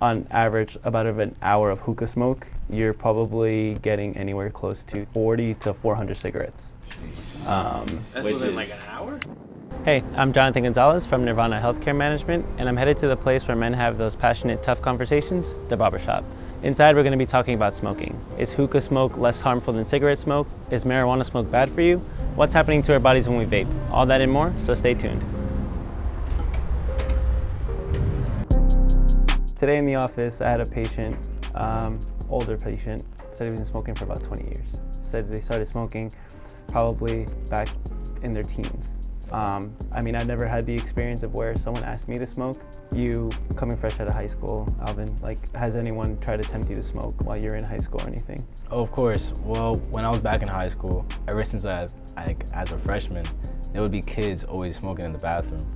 On average, about an hour of hookah smoke, you're probably getting anywhere close to 40 to 400 cigarettes. That's within like an hour? Hey, I'm Jonathan Gonzalez from Nirvana Healthcare Management, and I'm headed to the place where men have those passionate, tough conversations, the Barbershop. Inside, we're going to be talking about smoking. Is hookah smoke less harmful than cigarette smoke? Is marijuana smoke bad for you? What's happening to our bodies when we vape? All that and more, so stay tuned. Today in the office, I had a patient, older patient, said he was smoking for about 20 years. Said they started smoking probably back in their teens. I mean, I've never had the experience of where someone asked me to smoke. You, coming fresh out of high school, Alvin, has anyone tried to tempt you to smoke while you're in high school or anything? Oh, of course. Well, when I was back in high school, ever since as a freshman, there would be kids always smoking in the bathroom.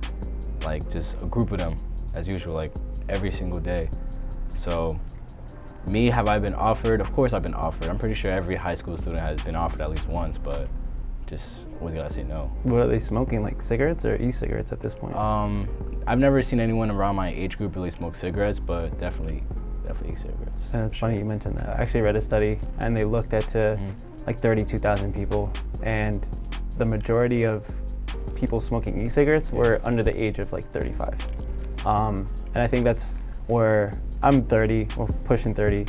Just a group of them, as usual, every single day. So, me, have I been offered? Of course I've been offered. I'm pretty sure every high school student has been offered at least once, but just always gotta say no. What are they smoking, like cigarettes or e-cigarettes at this point? I've never seen anyone around my age group really smoke cigarettes, but definitely e-cigarettes. And it's funny you mentioned that. I actually read a study and they looked at 32,000 people, and the majority of people smoking e-cigarettes were under the age of 35. And I think that's where I'm 30 or pushing 30,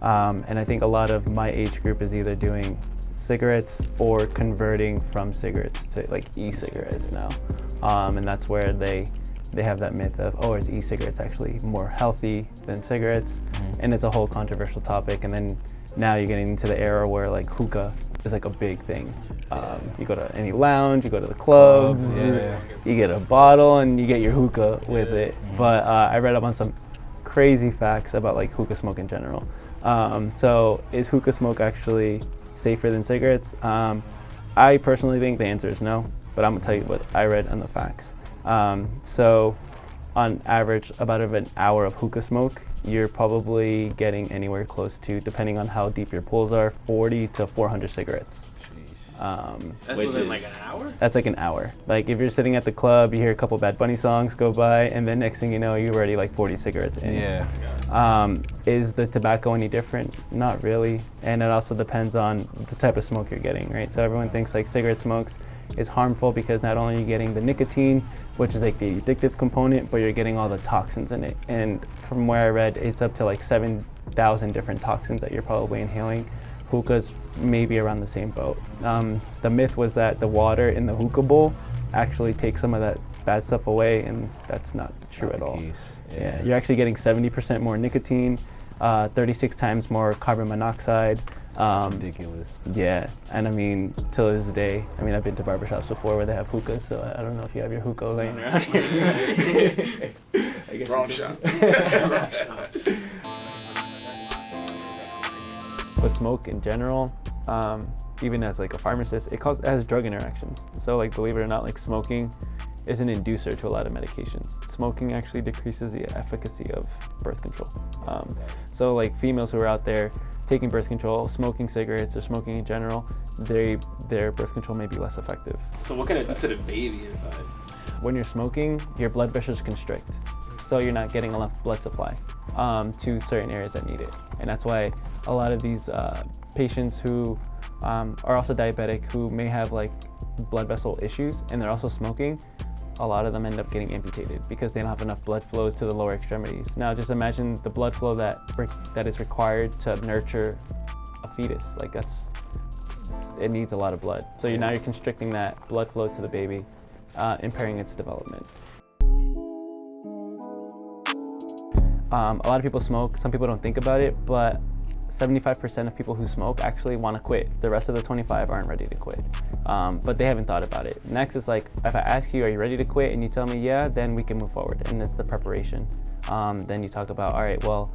and I think a lot of my age group is either doing cigarettes or converting from cigarettes to e-cigarettes now, and that's where they have that myth of, oh, is e-cigarettes actually more healthy than cigarettes? And it's a whole controversial topic. And then now you're getting into the era where hookah is a big thing. You go to any lounge, you go to the clubs, you get a bottle and you get your hookah with it. But I read up on some crazy facts about hookah smoke in general. So is hookah smoke actually safer than cigarettes? I personally think the answer is no, but I'm gonna tell you what I read on the facts. So on average, about an hour of hookah smoke, you're probably getting anywhere close to, depending on how deep your pulls are, 40 to 400 cigarettes. That's within an hour? That's an hour. If you're sitting at the club, you hear a couple Bad Bunny songs go by, and then next thing you know, you're already 40 cigarettes in. Yeah. Is the tobacco any different? Not really. And it also depends on the type of smoke you're getting, right? So everyone thinks cigarette smokes is harmful because not only are you getting the nicotine, which is the addictive component, but you're getting all the toxins in it. And from where I read, it's up to 7,000 different toxins that you're probably inhaling. Hookah's maybe around the same boat. The myth was that the water in the hookah bowl actually takes some of that bad stuff away, and that's not true at all. Yeah, you're actually getting 70% more nicotine, 36 times more carbon monoxide. That's ridiculous. Yeah, and I mean, till this day, I've been to barbershops before where they have hookahs, so I don't know if you have your hookah laying around here. I guess Wrong shot. With smoke in general, even as a pharmacist, it has drug interactions. So believe it or not, smoking is an inducer to a lot of medications. Smoking actually decreases the efficacy of birth control. So females who are out there taking birth control, smoking cigarettes or smoking in general, their birth control may be less effective. So what can it do to the baby inside? When you're smoking, your blood vessels constrict, so you're not getting enough blood supply to certain areas that need it. And that's why a lot of these patients who are also diabetic, who may have blood vessel issues and they're also smoking, a lot of them end up getting amputated because they don't have enough blood flows to the lower extremities. Now just imagine the blood flow that is required to nurture a fetus. It needs a lot of blood. So now you're constricting that blood flow to the baby, impairing its development. A lot of people smoke. Some people don't think about it, but 75% of people who smoke actually want to quit. The rest of the 25 aren't ready to quit, but they haven't thought about it. Next is if I ask you, are you ready to quit? And you tell me, yeah, then we can move forward. And it's the preparation. Then you talk about, all right, well,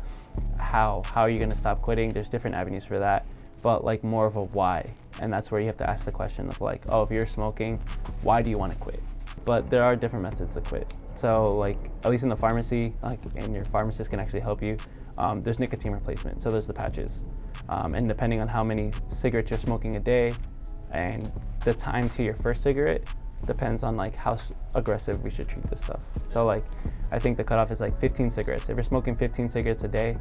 how are you going to stop quitting? There's different avenues for that, but more of a why. And that's where you have to ask the question of oh, if you're smoking, why do you want to quit? But there are different methods to quit. So at least in the pharmacy, and your pharmacist can actually help you, there's nicotine replacement. So there's the patches. And depending on how many cigarettes you're smoking a day and the time to your first cigarette, depends on like how aggressive we should treat this stuff. So like, I think the cutoff is like 15 cigarettes. If you're smoking 15 cigarettes a day,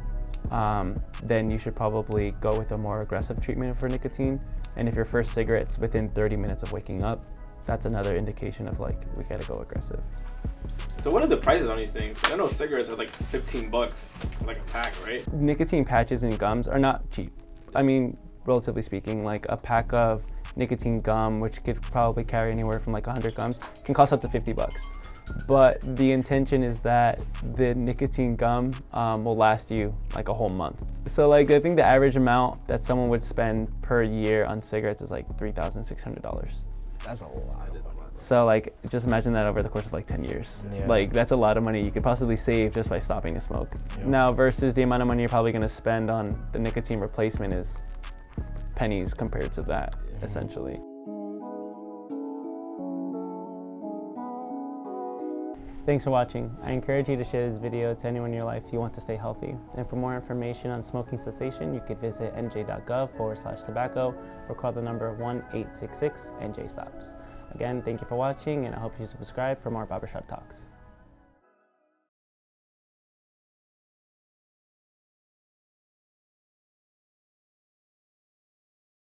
then you should probably go with a more aggressive treatment for nicotine. And if your first cigarette's within 30 minutes of waking up, that's another indication of like, we gotta go aggressive. So what are the prices on these things? I know cigarettes are like $15 for like a pack, right? Nicotine patches and gums are not cheap. I mean, relatively speaking, like a pack of nicotine gum, which could probably carry anywhere from like 100 gums, can cost up to $50. But the intention is that the nicotine gum will last you like a whole month. So like, I think the average amount that someone would spend per year on cigarettes is like $3,600. That's a lot. So like, just imagine that over the course of like 10 years. Yeah. Like, that's a lot of money you could possibly save just by stopping to smoke. Yep. Now, versus the amount of money you're probably gonna spend on the nicotine replacement is pennies compared to that, essentially. Thanks for watching. I encourage you to share this video to anyone in your life you want to stay healthy. And for more information on smoking cessation, you could visit nj.gov/tobacco or call the number 1-866-NJ-STOPS. Again, thank you for watching, and I hope you subscribe for more Barbershop Talks.